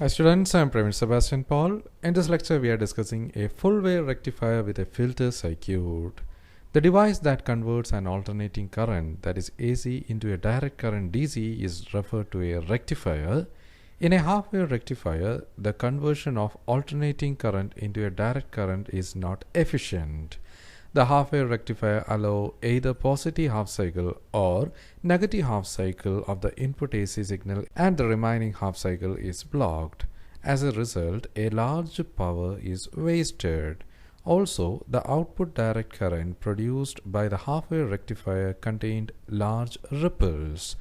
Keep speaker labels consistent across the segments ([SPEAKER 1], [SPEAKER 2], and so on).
[SPEAKER 1] Hi students, I am Premier Sebastian Paul. In this lecture we are discussing a full wave rectifier with a filter circuit. The device that converts an alternating current, that is AC, into a direct current DC is referred to a rectifier. In a half wave rectifier, the conversion of alternating current into a direct current is not efficient. The half-wave rectifier allows either positive half cycle or negative half cycle of the input AC signal, and the remaining half cycle is blocked. As a result, a large power is wasted. Also, the output direct current produced by the half-wave rectifier contained large ripples.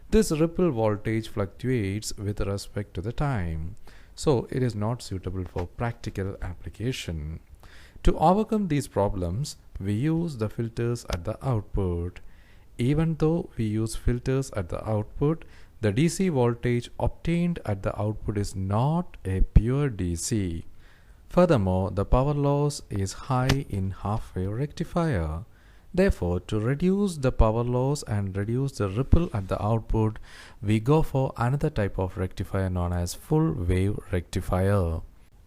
[SPEAKER 1] This ripple voltage fluctuates with respect to the time, so it is not suitable for practical application. To overcome these problems, we use the filters at the output. Even though we use filters at the output, the DC voltage obtained at the output is not a pure DC. Furthermore, the power loss is high in half-wave rectifier. Therefore, to reduce the power loss and reduce the ripple at the output, we go for another type of rectifier known as full-wave rectifier.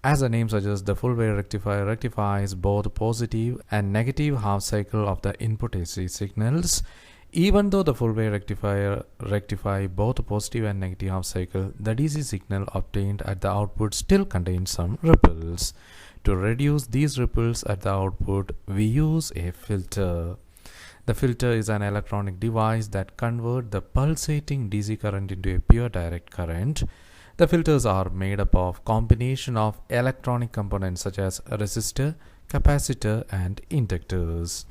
[SPEAKER 1] As the name suggests, the full-wave rectifier rectifies both positive and negative half cycle of the input AC signals. Even though the full-wave rectifier rectifies both positive and negative half cycle, the DC signal obtained at the output still contains some ripples. To reduce these ripples at the output, we use a filter. The filter is an electronic device that converts the pulsating DC current into a pure direct current. The filters are made up of combination of electronic components such as resistor, capacitor, and inductors.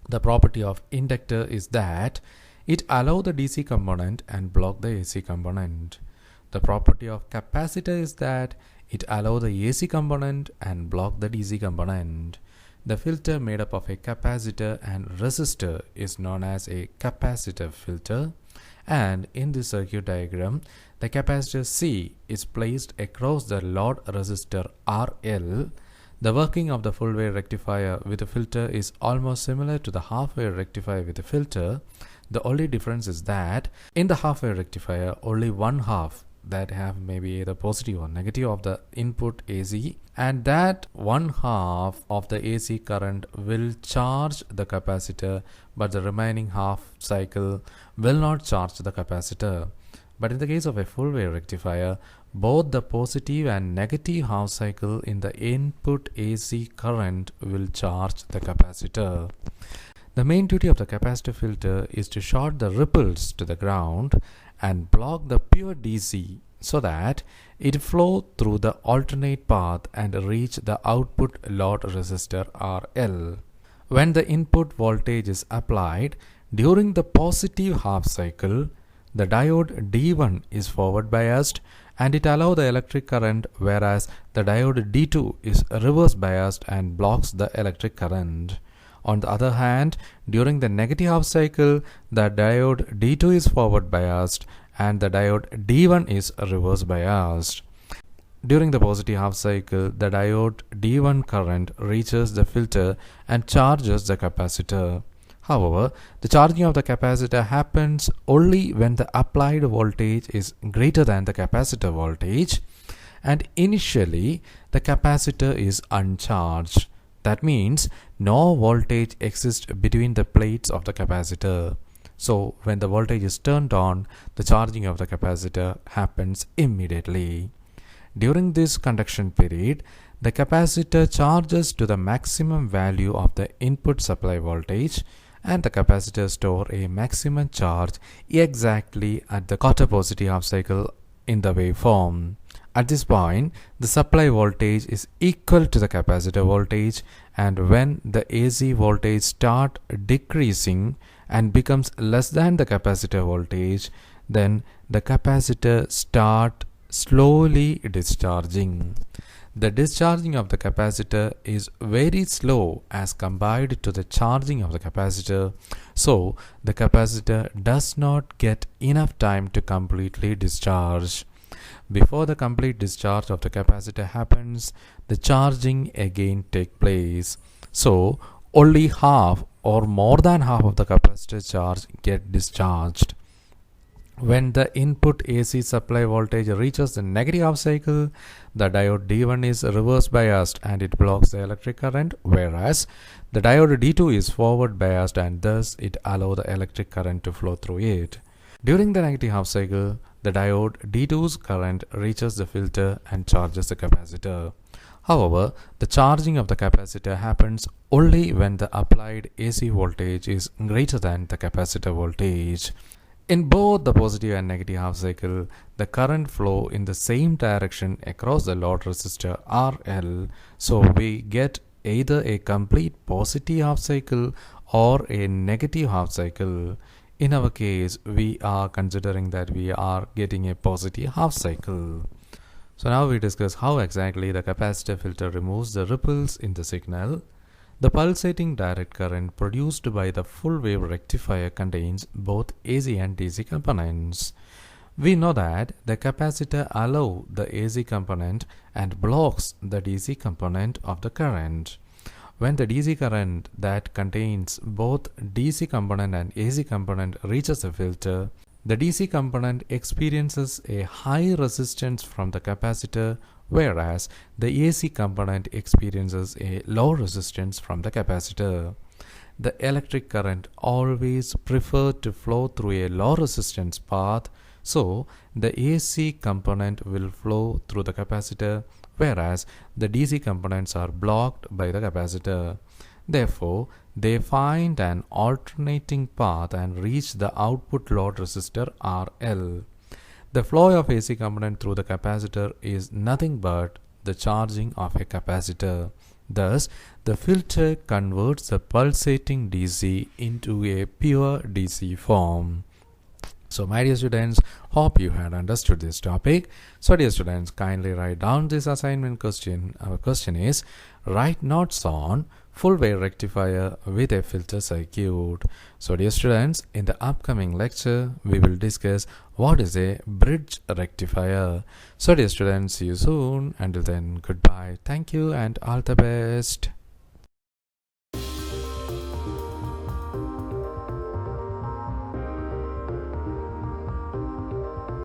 [SPEAKER 1] The property of inductor is that it allows the DC component and block the AC component. The property of capacitor is that it allows the AC component and block the DC component. The filter made up of a capacitor and resistor is known as a capacitive filter. And in this circuit diagram, the capacitor C is placed across the load resistor RL. The working of the full wave rectifier with a filter is almost similar to the half wave rectifier with a filter. The only difference is that in the half wave rectifier, only one half that have maybe either positive or negative of the input AC, and that one half of the AC current will charge the capacitor, but the remaining half cycle will not charge the capacitor. But in the case of a full wave rectifier, both the positive and negative half cycle in the input AC current will charge the capacitor. The main duty of the capacitive filter is to short the ripples to the ground and block the pure DC so that it flows through the alternate path and reach the output load resistor RL. When the input voltage is applied during the positive half cycle, the diode D1 is forward biased and it allows the electric current, whereas the diode D2 is reverse biased and blocks the electric current. On the other hand, during the negative half cycle, the diode D2 is forward biased and the diode D1 is reverse biased. During the positive half cycle, the diode D1 current reaches the filter and charges the capacitor. However, the charging of the capacitor happens only when the applied voltage is greater than the capacitor voltage, and initially the capacitor is uncharged. That means no voltage exists between the plates of the capacitor. So when the voltage is turned on, the charging of the capacitor happens immediately. During this conduction period, the capacitor charges to the maximum value of the input supply voltage, and the capacitor stores a maximum charge exactly at the quarter positive half cycle in the waveform. At this point, the supply voltage is equal to the capacitor voltage, and when the AC voltage starts decreasing and becomes less than the capacitor voltage, then the capacitor starts slowly discharging. The discharging of the capacitor is very slow as compared to the charging of the capacitor, so the capacitor does not get enough time to completely discharge. Before the complete discharge of the capacitor happens, the charging again takes place. So only half or more than half of the capacitor charge get discharged. When the input AC supply voltage reaches the negative half cycle, the diode D1 is reverse biased and it blocks the electric current, whereas the diode D2 is forward biased and thus it allows the electric current to flow through it. During the negative half cycle, the diode D2's current reaches the filter and charges the capacitor. However, the charging of the capacitor happens only when the applied AC voltage is greater than the capacitor voltage. In both the positive and negative half cycle, the current flow in the same direction across the load resistor RL, so we get either a complete positive half cycle or a negative half cycle. In our case, we are considering that we are getting a positive half cycle. So now we discuss how exactly the capacitor filter removes the ripples in the signal. The pulsating direct current produced by the full wave rectifier contains both AC and DC components. We know that the capacitor allows the AC component and blocks the DC component of the current. When the DC current that contains both DC component and AC component reaches the filter, the DC component experiences a high resistance from the capacitor, whereas the AC component experiences a low resistance from the capacitor. The electric current always prefers to flow through a low resistance path, so the AC component will flow through the capacitor, whereas the DC components are blocked by the capacitor. Therefore, they find an alternating path and reach the output load resistor RL. The flow of AC component through the capacitor is nothing but the charging of a capacitor. Thus, the filter converts the pulsating DC into a pure DC form. So my dear students, hope you had understood this topic. So dear students, kindly write down this assignment question. Our question is, write notes on full wave rectifier with a filter circuit. So dear students, in the upcoming lecture, we will discuss what is a bridge rectifier. So dear students, see you soon. Until then, goodbye. Thank you and all the best.